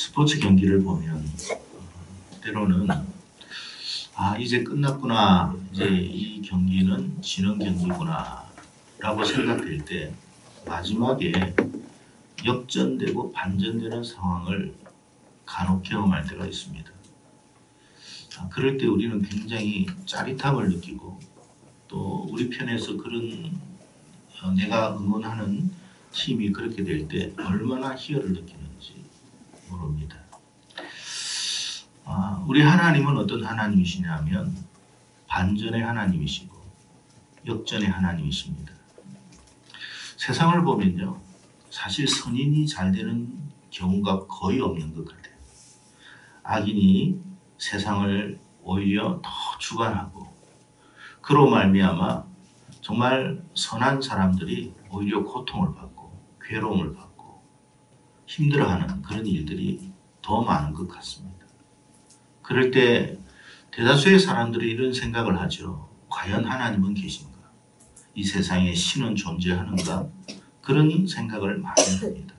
스포츠 경기를 보면 때로는 이제 끝났구나, 이제 이 경기는 지는 경기구나 라고 생각될 때 마지막에 역전되고 반전되는 상황을 간혹 경험할 때가 있습니다. 그럴 때 우리는 굉장히 짜릿함을 느끼고 또 우리 편에서 그런 내가 응원하는 팀이 그렇게 될 때 얼마나 희열을 느끼는지 모릅니다. 우리 하나님은 어떤 하나님이시냐면 반전의 하나님이시고 역전의 하나님이십니다. 세상을 보면요, 사실 선인이 잘 되는 경우가 거의 없는 것 같아요. 악인이 세상을 오히려 더 주관하고 그로 말미암아 정말 선한 사람들이 오히려 고통을 받고 괴로움을 받고 힘들어하는 그런 일들이 더 많은 것 같습니다. 그럴 때 대다수의 사람들이 이런 생각을 하죠. 과연 하나님은 계신가? 이 세상에 신은 존재하는가? 그런 생각을 많이 합니다.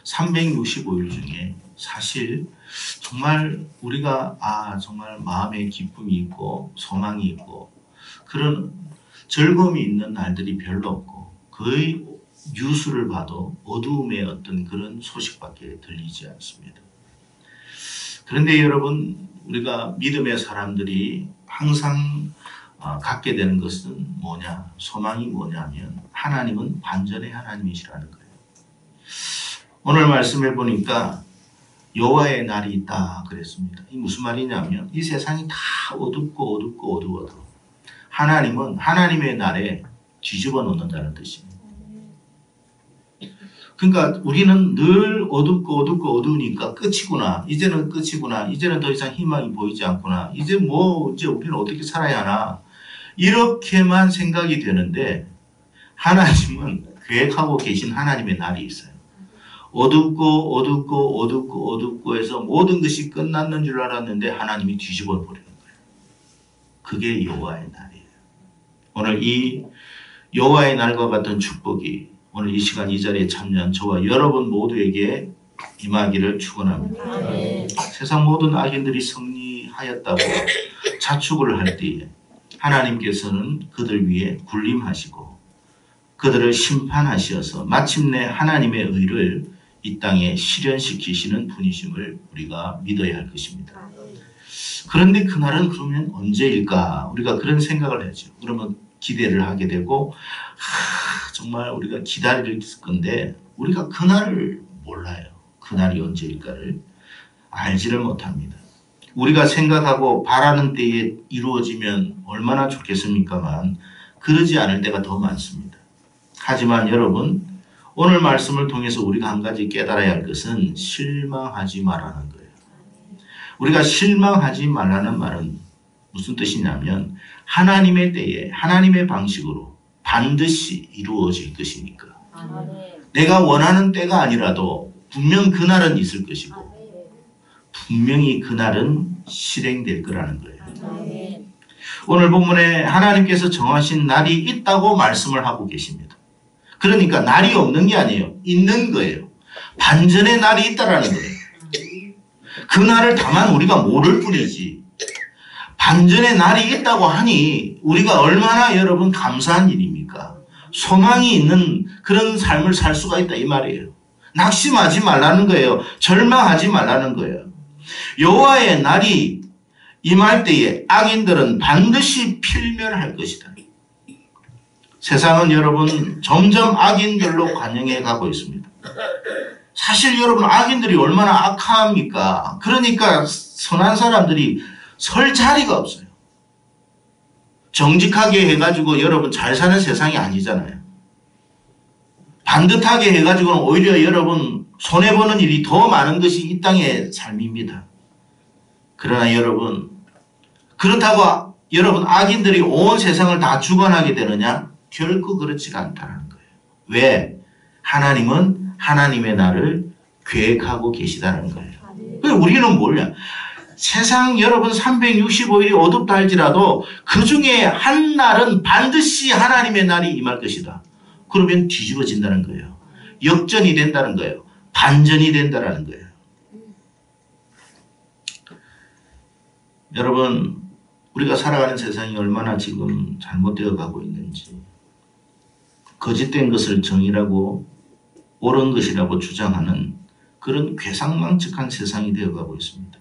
365일 중에 사실 정말 우리가 정말 마음에 기쁨이 있고 소망이 있고 그런 즐거움이 있는 날들이 별로 없고 거의 뉴스를 봐도 어두움의 어떤 그런 소식밖에 들리지 않습니다. 그런데 여러분, 우리가 믿음의 사람들이 항상 갖게 되는 것은 뭐냐? 소망이 뭐냐면 하나님은 반전의 하나님이시라는 거예요. 오늘 말씀해 보니까 여호와의 날이 있다 그랬습니다. 이 무슨 말이냐면 이 세상이 다 어둡고 어두워도 하나님은 하나님의 날에 뒤집어 놓는다는 뜻입니다. 그러니까 우리는 늘 어둡고 어두우니까 끝이구나. 이제는 끝이구나. 이제는 더 이상 희망이 보이지 않구나. 이제 우리는 어떻게 살아야 하나. 이렇게만 생각이 되는데 하나님은 계획하고 계신 하나님의 날이 있어요. 어둡고 해서 모든 것이 끝났는 줄 알았는데 하나님이 뒤집어 버리는 거예요. 그게 여호와의 날이에요. 오늘 이 여호와의 날과 같은 축복이 오늘 이 시간 이 자리에 참여한 저와 여러분 모두에게 임하기를 축원합니다. 세상 모든 악인들이 승리하였다고 자축을 할 때에 하나님께서는 그들 위에 군림하시고 그들을 심판하셔서 마침내 하나님의 의를 이 땅에 실현시키시는 분이심을 우리가 믿어야 할 것입니다. 그런데 그날은 그러면 언제일까? 우리가 그런 생각을 하죠. 그러면 기대를 하게 되고 정말 우리가 기다릴 건데 우리가 그날을 몰라요. 그날이 언제일까를 알지를 못합니다. 우리가 생각하고 바라는 때에 이루어지면 얼마나 좋겠습니까만 그러지 않을 때가 더 많습니다. 하지만 여러분, 오늘 말씀을 통해서 우리가 한 가지 깨달아야 할 것은 실망하지 말라는 거예요. 우리가 실망하지 말라는 말은 무슨 뜻이냐면 하나님의 때에 하나님의 방식으로 반드시 이루어질 것이니까. 내가 원하는 때가 아니라도 분명 그날은 있을 것이고 분명히 그날은 실행될 거라는 거예요. 오늘 본문에 하나님께서 정하신 날이 있다고 말씀을 하고 계십니다. 그러니까 날이 없는 게 아니에요. 있는 거예요. 반전의 날이 있다라는 거예요. 그 날을 다만 우리가 모를 뿐이지. 반전의 날이 있다고 하니 우리가 얼마나 여러분 감사한 일입니까? 소망이 있는 그런 삶을 살 수가 있다 이 말이에요. 낙심하지 말라는 거예요. 절망하지 말라는 거예요. 여호와의 날이 임할 때에 악인들은 반드시 필멸할 것이다. 세상은 여러분 점점 악인들로 관영해 가고 있습니다. 사실 여러분 악인들이 얼마나 악합니까? 그러니까 선한 사람들이 설 자리가 없어요. 정직하게 해가지고 여러분 잘 사는 세상이 아니잖아요. 반듯하게 해가지고는 오히려 여러분 손해보는 일이 더 많은 것이 이 땅의 삶입니다. 그러나 여러분 그렇다고 여러분 악인들이 온 세상을 다 주관하게 되느냐? 결코 그렇지가 않다는 거예요. 왜? 하나님은 하나님의 날을 계획하고 계시다는 거예요. 우리는 뭐냐? 세상 여러분 365일이 어둡다 할지라도 그 중에 한 날은 반드시 하나님의 날이 임할 것이다. 그러면 뒤집어진다는 거예요. 역전이 된다는 거예요. 반전이 된다는 거예요. 여러분, 우리가 살아가는 세상이 얼마나 지금 잘못되어 가고 있는지, 거짓된 것을 정의라고 옳은 것이라고 주장하는 그런 괴상망측한 세상이 되어가고 있습니다.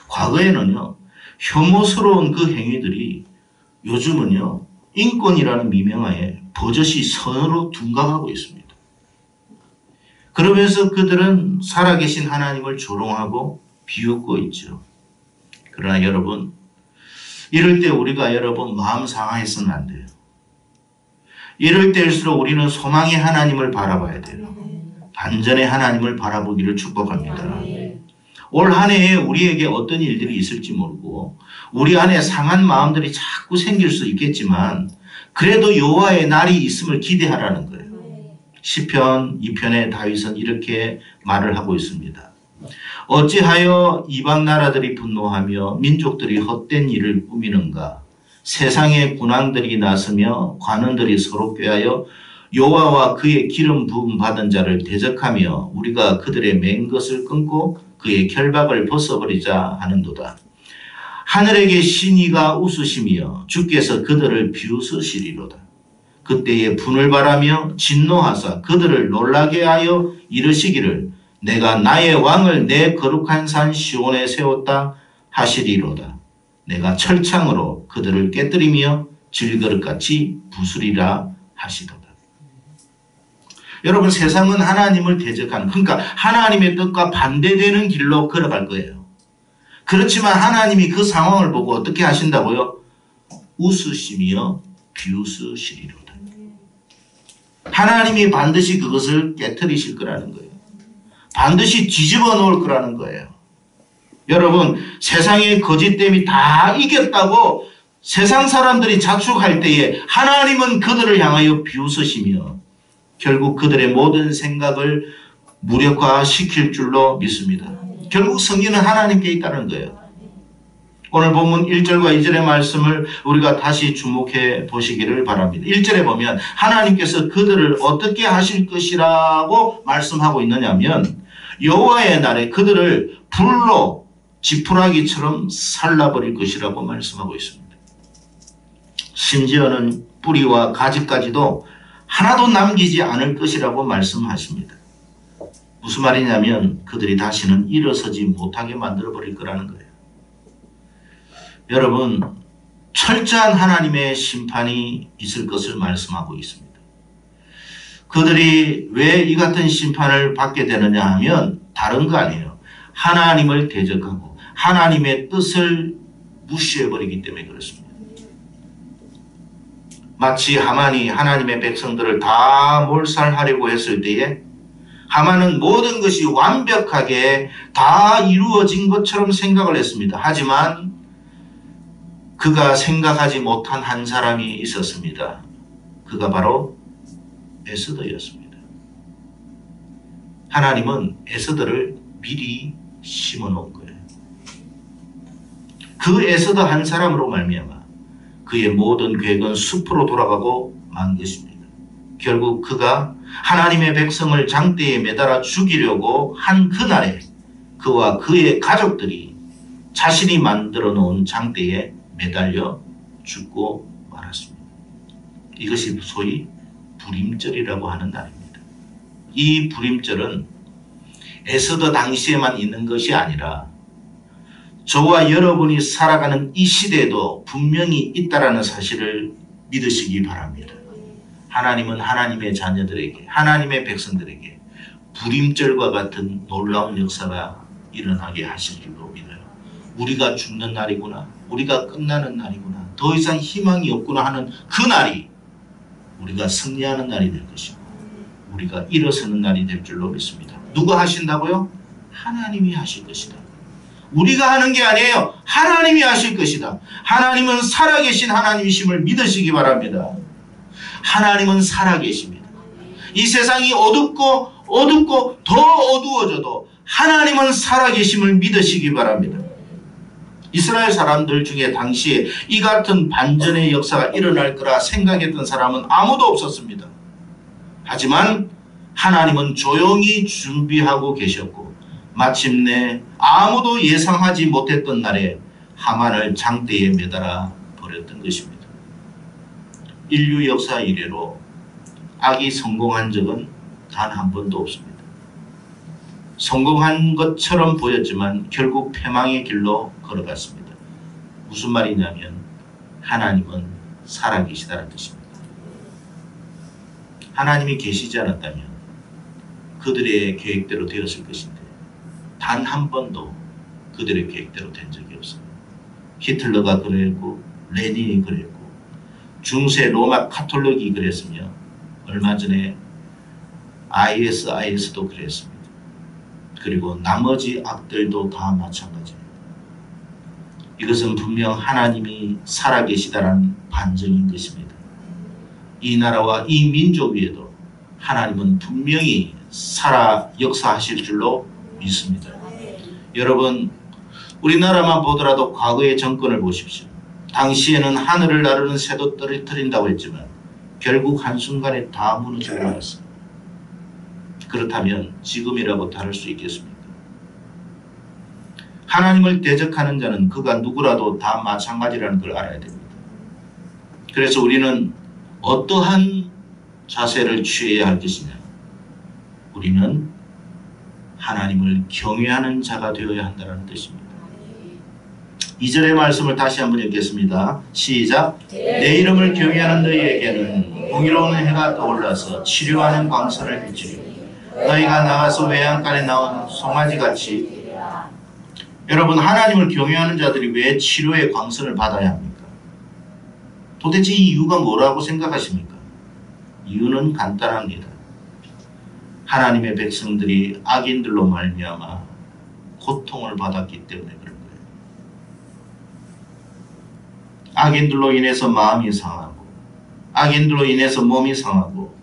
과거에는요, 혐오스러운 그 행위들이 요즘은요, 인권이라는 미명하에 버젓이 선으로 둔갑하고 있습니다. 그러면서 그들은 살아계신 하나님을 조롱하고 비웃고 있죠. 그러나 여러분, 이럴 때 우리가 여러분 마음 상해서는 안 돼요. 이럴 때일수록 우리는 소망의 하나님을 바라봐야 돼요. 반전의 하나님을 바라보기를 축복합니다. 올 한 해에 우리에게 어떤 일들이 있을지 모르고 우리 안에 상한 마음들이 자꾸 생길 수 있겠지만 그래도 여호와의 날이 있음을 기대하라는 거예요. 시편 2편의 다윗은 이렇게 말을 하고 있습니다. 어찌하여 이방 나라들이 분노하며 민족들이 헛된 일을 꾸미는가? 세상의 군왕들이 나서며 관원들이 서로 꾀하여 여호와와 그의 기름 부음 받은 자를 대적하며 우리가 그들의 맨 것을 끊고 그의 결박을 벗어버리자 하는도다. 하늘에게 신이가 웃으시며 주께서 그들을 비웃으시리로다. 그때에 분을 바라며 진노하사 그들을 놀라게 하여 이르시기를 내가 나의 왕을 내 거룩한 산 시온에 세웠다 하시리로다. 내가 철창으로 그들을 깨뜨리며 질그릇같이 부수리라 하시도다. 여러분, 세상은 하나님을 대적하는, 그러니까 하나님의 뜻과 반대되는 길로 걸어갈 거예요. 그렇지만 하나님이 그 상황을 보고 어떻게 하신다고요? 웃으시며 비웃으시리로다. 하나님이 반드시 그것을 깨트리실 거라는 거예요. 반드시 뒤집어 놓을 거라는 거예요. 여러분, 세상의 거짓됨이 다 이겼다고 세상 사람들이 자축할 때에 하나님은 그들을 향하여 비웃으시며 결국 그들의 모든 생각을 무력화시킬 줄로 믿습니다. 결국 승리는 하나님께 있다는 거예요. 오늘 본문 1절과 2절의 말씀을 우리가 다시 주목해 보시기를 바랍니다. 1절에 보면 하나님께서 그들을 어떻게 하실 것이라고 말씀하고 있느냐면 여호와의 날에 그들을 불로 지푸라기처럼 살라버릴 것이라고 말씀하고 있습니다. 심지어는 뿌리와 가지까지도 하나도 남기지 않을 것이라고 말씀하십니다. 무슨 말이냐면 그들이 다시는 일어서지 못하게 만들어버릴 거라는 거예요. 여러분, 철저한 하나님의 심판이 있을 것을 말씀하고 있습니다. 그들이 왜 이 같은 심판을 받게 되느냐 하면 다른 거 아니에요. 하나님을 대적하고 하나님의 뜻을 무시해버리기 때문에 그렇습니다. 마치 하만이 하나님의 백성들을 다 몰살하려고 했을 때에 하만은 모든 것이 완벽하게 다 이루어진 것처럼 생각을 했습니다. 하지만 그가 생각하지 못한 한 사람이 있었습니다. 그가 바로 에스더였습니다. 하나님은 에스더를 미리 심어놓은 거예요. 그 에스더 한 사람으로 말미암아 그의 모든 계획은 숲으로 돌아가고 만 것입니다. 결국 그가 하나님의 백성을 장대에 매달아 죽이려고 한 그날에 그와 그의 가족들이 자신이 만들어 놓은 장대에 매달려 죽고 말았습니다. 이것이 소위 불임절이라고 하는 날입니다. 이 불임절은 에스더 당시에만 있는 것이 아니라 저와 여러분이 살아가는 이 시대에도 분명히 있다라는 사실을 믿으시기 바랍니다. 하나님은 하나님의 자녀들에게, 하나님의 백성들에게 불임절과 같은 놀라운 역사가 일어나게 하실 줄로 믿어요. 우리가 죽는 날이구나, 우리가 끝나는 날이구나, 더 이상 희망이 없구나 하는 그 날이 우리가 승리하는 날이 될 것이고 우리가 일어서는 날이 될 줄로 믿습니다. 누가 하신다고요? 하나님이 하실 것이다. 우리가 하는 게 아니에요. 하나님이 하실 것이다. 하나님은 살아계신 하나님이심을 믿으시기 바랍니다. 하나님은 살아계십니다. 이 세상이 어둡고 더 어두워져도 하나님은 살아계심을 믿으시기 바랍니다. 이스라엘 사람들 중에 당시에 이 같은 반전의 역사가 일어날 거라 생각했던 사람은 아무도 없었습니다. 하지만 하나님은 조용히 준비하고 계셨고 마침내 아무도 예상하지 못했던 날에 하만을 장대에 매달아 버렸던 것입니다. 인류 역사 이래로 악이 성공한 적은 단 한 번도 없습니다. 성공한 것처럼 보였지만 결국 패망의 길로 걸어갔습니다. 무슨 말이냐면 하나님은 살아계시다는 뜻입니다. 하나님이 계시지 않았다면 그들의 계획대로 되었을 것인데 단 한 번도 그들의 계획대로 된 적이 없습니다. 히틀러가 그랬고 레닌이 그랬고 중세 로마 카톨릭이 그랬으며 얼마 전에 ISIS도 그랬습니다. 그리고 나머지 악들도 다 마찬가지입니다. 이것은 분명 하나님이 살아계시다라는 반증인 것입니다. 이 나라와 이 민족 위에도 하나님은 분명히 살아 역사하실 줄로 믿습니다. 여러분, 우리나라만 보더라도 과거의 정권을 보십시오. 당시에는 하늘을 나르는 새도 떨어뜨린다고 했지만 결국 한순간에 다 무너져 버렸습니다. 그렇다면 지금이라고 다를 수 있겠습니까? 하나님을 대적하는 자는 그가 누구라도 다 마찬가지라는 걸 알아야 됩니다. 그래서 우리는 어떠한 자세를 취해야 할 것이냐? 우리는 하나님을 경외하는 자가 되어야 한다는 뜻입니다. 2절의 말씀을 다시 한번 읽겠습니다. 시작. 내 이름을 경외하는 너희에게는 공의로운 해가 떠올라서 치료하는 광선을 비추리니 너희가 나가서 외양간에 나온 송아지같이. 여러분, 하나님을 경외하는 자들이 왜 치료의 광선을 받아야 합니까? 도대체 이 이유가 뭐라고 생각하십니까? 이유는 간단합니다. 하나님의 백성들이 악인들로 말미암아 고통을 받았기 때문에 그런 거예요. 악인들로 인해서 마음이 상하고, 악인들로 인해서 몸이 상하고,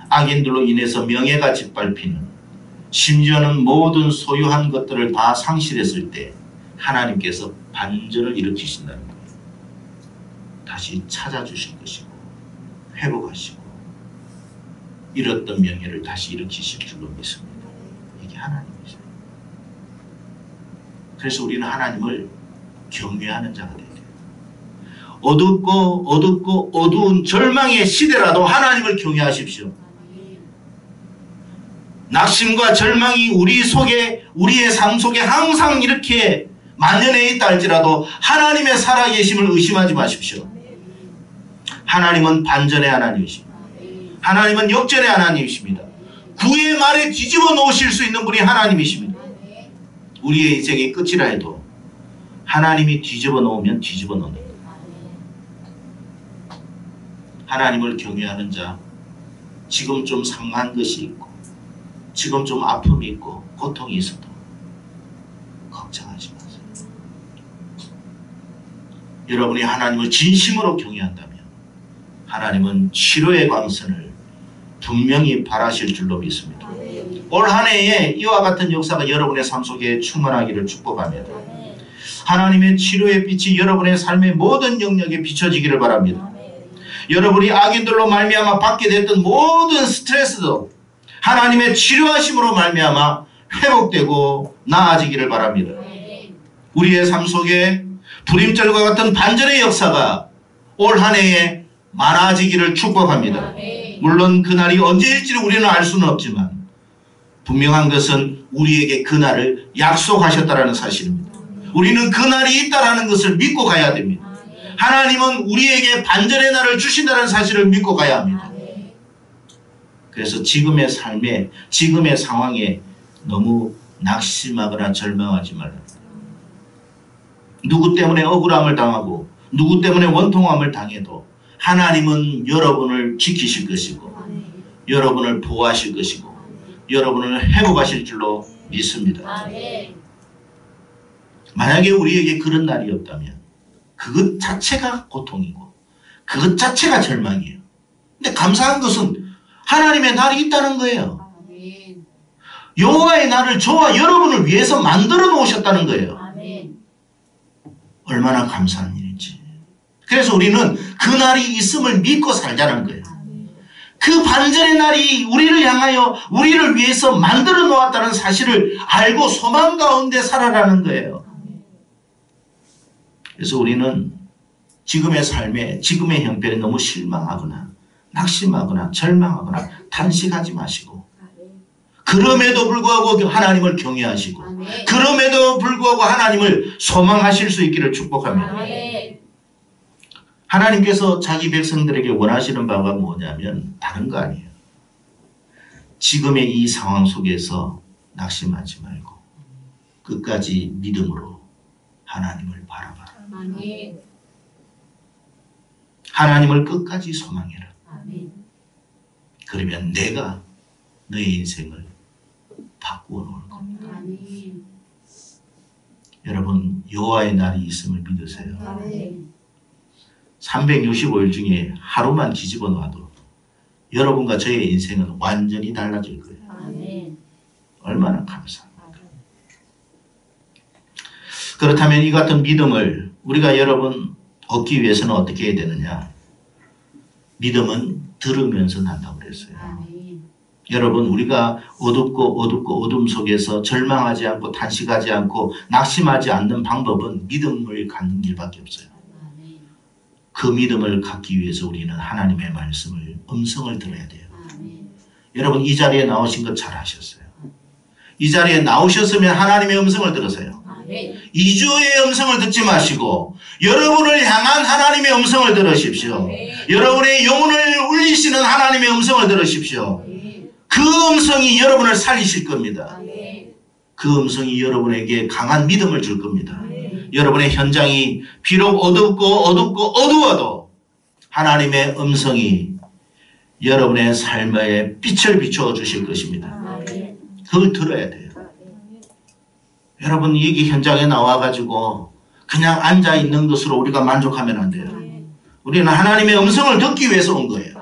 악인들로 인해서 명예가 짓밟히는, 심지어는 모든 소유한 것들을 다 상실했을 때 하나님께서 반전을 일으키신다는 거예요. 다시 찾아주실 것이고 회복하시고 잃었던 명예를 다시 일으키실 줄로 믿습니다. 이게 하나님이죠. 그래서 우리는 하나님을 경외하는 자가 되야 돼요. 어둡고 어두운 절망의 시대라도 하나님을 경외하십시오. 낙심과 절망이 우리 속에, 우리의 삶 속에 항상 이렇게 만연해 있다 할지라도 하나님의 살아계심을 의심하지 마십시오. 하나님은 반전의 하나님이십니다. 하나님은 역전의 하나님이십니다. 구의 말에 뒤집어 놓으실 수 있는 분이 하나님이십니다. 우리의 인생의 끝이라 해도 하나님이 뒤집어 놓으면 뒤집어 놓는다. 하나님을 경외하는 자, 지금 좀 상한 것이 있고 지금 좀 아픔이 있고 고통이 있어도 걱정하지 마세요. 여러분이 하나님을 진심으로 경외한다면 하나님은 치료의 광선을 분명히 발하실 줄로 믿습니다. 올 한 해에 이와 같은 역사가 여러분의 삶 속에 충만하기를 축복합니다. 하나님의 치료의 빛이 여러분의 삶의 모든 영역에 비춰지기를 바랍니다. 여러분이 악인들로 말미암아 받게 됐던 모든 스트레스도 하나님의 치료하심으로 말미암아 회복되고 나아지기를 바랍니다. 우리의 삶 속에 불임절과 같은 반전의 역사가 올 한 해에 많아지기를 축복합니다. 물론 그날이 언제일지를 우리는 알 수는 없지만 분명한 것은 우리에게 그날을 약속하셨다는 사실입니다. 우리는 그날이 있다는 것을 믿고 가야 됩니다. 하나님은 우리에게 반전의 날을 주신다는 사실을 믿고 가야 합니다. 그래서 지금의 삶에, 지금의 상황에 너무 낙심하거나 절망하지 말랍니다. 누구 때문에 억울함을 당하고 누구 때문에 원통함을 당해도 하나님은 여러분을 지키실 것이고 여러분을 보호하실 것이고 여러분을 회복하실 줄로 믿습니다. 만약에 우리에게 그런 날이 없다면 그것 자체가 고통이고 그것 자체가 절망이에요. 근데 감사한 것은 하나님의 날이 있다는 거예요. 여호와의 날을 저와 여러분을 위해서 만들어 놓으셨다는 거예요. 얼마나 감사한 일인지. 그래서 우리는 그 날이 있음을 믿고 살자는 거예요. 그 반전의 날이 우리를 향하여 우리를 위해서 만들어 놓았다는 사실을 알고 소망 가운데 살아가는 거예요. 그래서 우리는 지금의 삶에, 지금의 형편에 너무 실망하거나 낙심하거나 절망하거나 탄식하지 마시고, 그럼에도 불구하고 하나님을 경외하시고, 그럼에도 불구하고 하나님을 소망하실 수 있기를 축복합니다. 하나님께서 자기 백성들에게 원하시는 바가 뭐냐면 다른 거 아니에요. 지금의 이 상황 속에서 낙심하지 말고 끝까지 믿음으로 하나님을 바라봐라. 하나님을 끝까지 소망해라. 그러면 내가 너의 인생을 바꾸어 놓을 겁니다. 여러분, 여호와의 날이 있음을 믿으세요. 365일 중에 하루만 뒤집어 놔도 여러분과 저의 인생은 완전히 달라질 거예요. 얼마나 감사합니까? 그렇다면 이 같은 믿음을 우리가 여러분 얻기 위해서는 어떻게 해야 되느냐? 믿음은 들으면서 난다고 그랬어요. 여러분, 우리가 어둡고 어둠 속에서 절망하지 않고 탄식하지 않고 낙심하지 않는 방법은 믿음을 갖는 길밖에 없어요. 그 믿음을 갖기 위해서 우리는 하나님의 말씀을, 음성을 들어야 돼요. 여러분, 이 자리에 나오신 것 잘하셨어요. 이 자리에 나오셨으면 하나님의 음성을 들으세요. 이주의 음성을 듣지 마시고 여러분을 향한 하나님의 음성을 들으십시오. 여러분의 영혼을 울리시는 하나님의 음성을 들으십시오. 그 음성이 여러분을 살리실 겁니다. 그 음성이 여러분에게 강한 믿음을 줄 겁니다. 여러분의 현장이 비록 어둡고 어두워도 하나님의 음성이 여러분의 삶에 빛을 비추어 주실 것입니다. 그걸 들어야 돼요. 여러분, 여기 현장에 나와가지고 그냥 앉아있는 것으로 우리가 만족하면 안 돼요. 우리는 하나님의 음성을 듣기 위해서 온 거예요.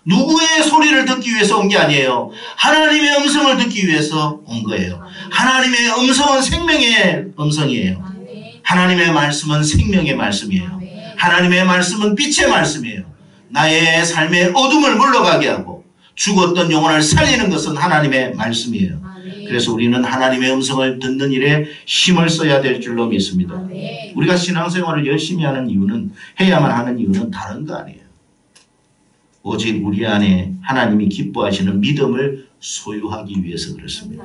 누구의 소리를 듣기 위해서 온 게 아니에요. 하나님의 음성을 듣기 위해서 온 거예요. 하나님의 음성은 생명의 음성이에요. 하나님의 말씀은 생명의 말씀이에요. 하나님의 말씀은 빛의 말씀이에요. 나의 삶의 어둠을 물러가게 하고 죽었던 영혼을 살리는 것은 하나님의 말씀이에요. 그래서 우리는 하나님의 음성을 듣는 일에 힘을 써야 될 줄로 믿습니다. 우리가 신앙생활을 열심히 하는 이유는, 해야만 하는 이유는 다른 거 아니에요. 오직 우리 안에 하나님이 기뻐하시는 믿음을 소유하기 위해서 그렇습니다.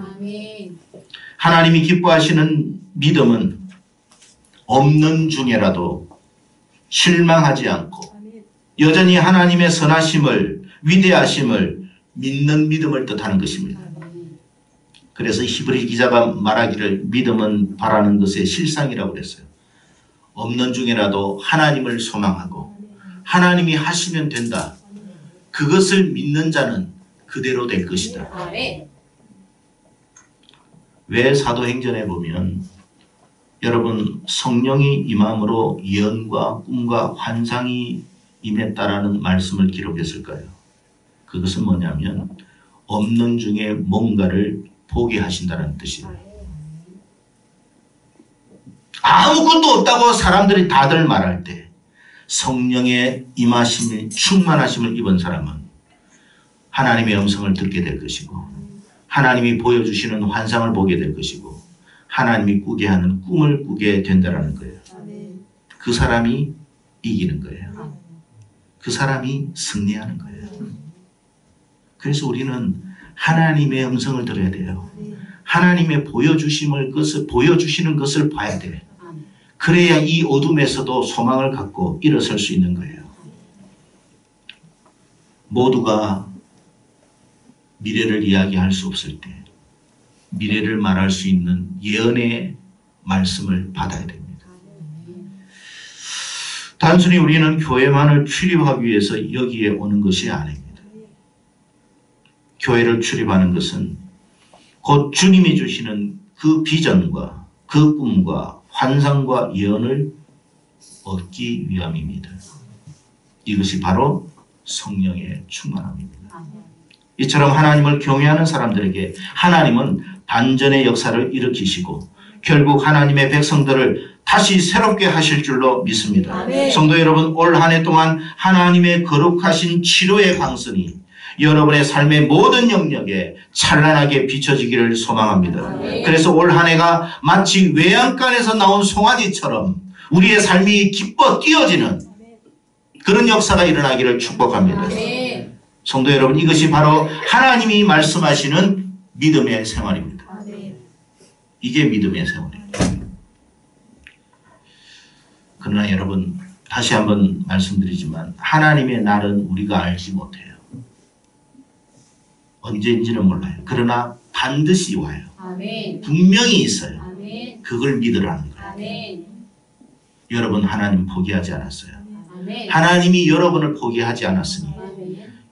하나님이 기뻐하시는 믿음은 없는 중에라도 실망하지 않고 여전히 하나님의 선하심을, 위대하심을 믿는 믿음을 뜻하는 것입니다. 그래서 히브리 기자가 말하기를 믿음은 바라는 것의 실상이라고 그랬어요. 없는 중에라도 하나님을 소망하고 하나님이 하시면 된다. 그것을 믿는 자는 그대로 될 것이다. 왜 사도행전에 보면 여러분 성령이 임함으로 예언과 꿈과 환상이 임했다라는 말씀을 기록했을까요? 그것은 뭐냐면 없는 중에 뭔가를 보게 하신다는 뜻이에요. 아무것도 없다고 사람들이 다들 말할 때 성령의 임하심을, 충만하심을 입은 사람은 하나님의 음성을 듣게 될 것이고 하나님이 보여주시는 환상을 보게 될 것이고 하나님이 꾸게 하는 꿈을 꾸게 된다는 거예요. 그 사람이 이기는 거예요. 그 사람이 승리하는 거예요. 그래서 우리는 하나님의 음성을 들어야 돼요. 하나님의 보여주시는 것을 봐야 돼요. 그래야 이 어둠에서도 소망을 갖고 일어설 수 있는 거예요. 모두가 미래를 이야기할 수 없을 때 미래를 말할 수 있는 예언의 말씀을 받아야 됩니다. 단순히 우리는 교회만을 출입하기 위해서 여기에 오는 것이 아닙니다. 교회를 출입하는 것은 곧 주님이 주시는 그 비전과 그 꿈과 환상과 예언을 얻기 위함입니다. 이것이 바로 성령의 충만함입니다. 이처럼 하나님을 경외하는 사람들에게 하나님은 반전의 역사를 일으키시고 결국 하나님의 백성들을 다시 새롭게 하실 줄로 믿습니다. 성도 여러분, 올 한 해 동안 하나님의 거룩하신 치료의 광선이 여러분의 삶의 모든 영역에 찬란하게 비춰지기를 소망합니다. 그래서 올 한 해가 마치 외양간에서 나온 송아지처럼 우리의 삶이 기뻐 뛰어지는 그런 역사가 일어나기를 축복합니다. 성도 여러분, 이것이 바로 하나님이 말씀하시는 믿음의 생활입니다. 이게 믿음의 생활입니다. 그러나 여러분, 다시 한번 말씀드리지만 하나님의 날은 우리가 알지 못해요. 언제인지는 몰라요. 그러나 반드시 와요. 분명히 있어요. 그걸 믿으라는 거예요. 여러분, 하나님 포기하지 않았어요. 하나님이 여러분을 포기하지 않았으니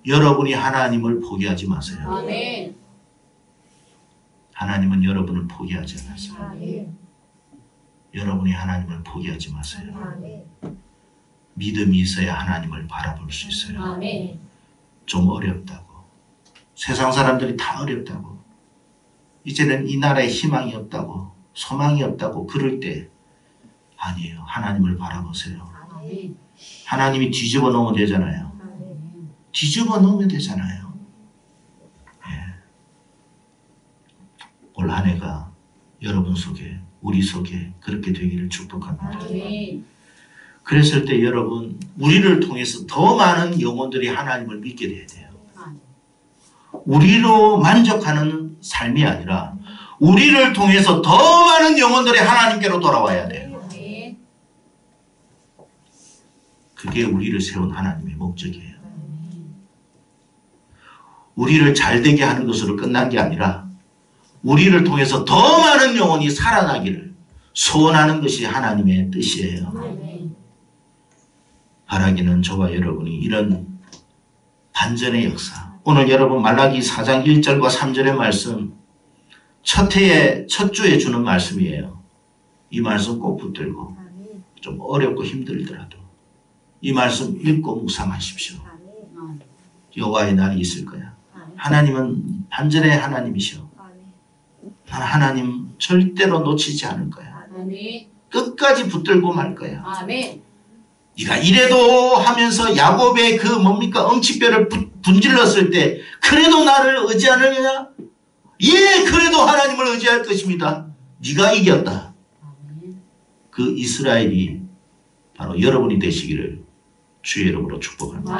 여러분이 하나님을 포기하지 마세요. 하나님은 여러분을 포기하지 않았어요. 여러분이 하나님을 포기하지 마세요. 믿음이 있어야 하나님을 바라볼 수 있어요. 좀 어렵다고. 세상 사람들이 다 어렵다고. 이제는 이 나라에 희망이 없다고, 소망이 없다고 그럴 때 아니에요. 하나님을 바라보세요. 하나님이 뒤집어 놓으면 되잖아요. 뒤집어 놓으면 되잖아요. 예. 올 한 해가 여러분 속에, 우리 속에 그렇게 되기를 축복합니다. 그랬을 때 여러분, 우리를 통해서 더 많은 영혼들이 하나님을 믿게 돼야 돼요. 우리로 만족하는 삶이 아니라 우리를 통해서 더 많은 영혼들이 하나님께로 돌아와야 돼요. 그게 우리를 세운 하나님의 목적이에요. 우리를 잘되게 하는 것으로 끝난 게 아니라 우리를 통해서 더 많은 영혼이 살아나기를 소원하는 것이 하나님의 뜻이에요. 바라기는 저와 여러분이 이런 반전의 역사, 오늘 여러분 말라기 4장 1절과 3절의 말씀, 첫 해에 첫 주에 주는 말씀이에요. 이 말씀 꼭 붙들고 좀 어렵고 힘들더라도 이 말씀 읽고 묵상하십시오. 여호와의 날이 있을 거야. 하나님은 반전의 하나님이셔. 난 하나님 절대로 놓치지 않을 거야. 끝까지 붙들고 말 거야. 네가 이래도 하면서 야곱의 그 뭡니까 엉치뼈를 분질렀을 때 그래도 나를 의지하느냐? 예, 그래도 하나님을 의지할 것입니다. 네가 이겼다. 그 이스라엘이 바로 여러분이 되시기를 주의 이름으로 축복합니다.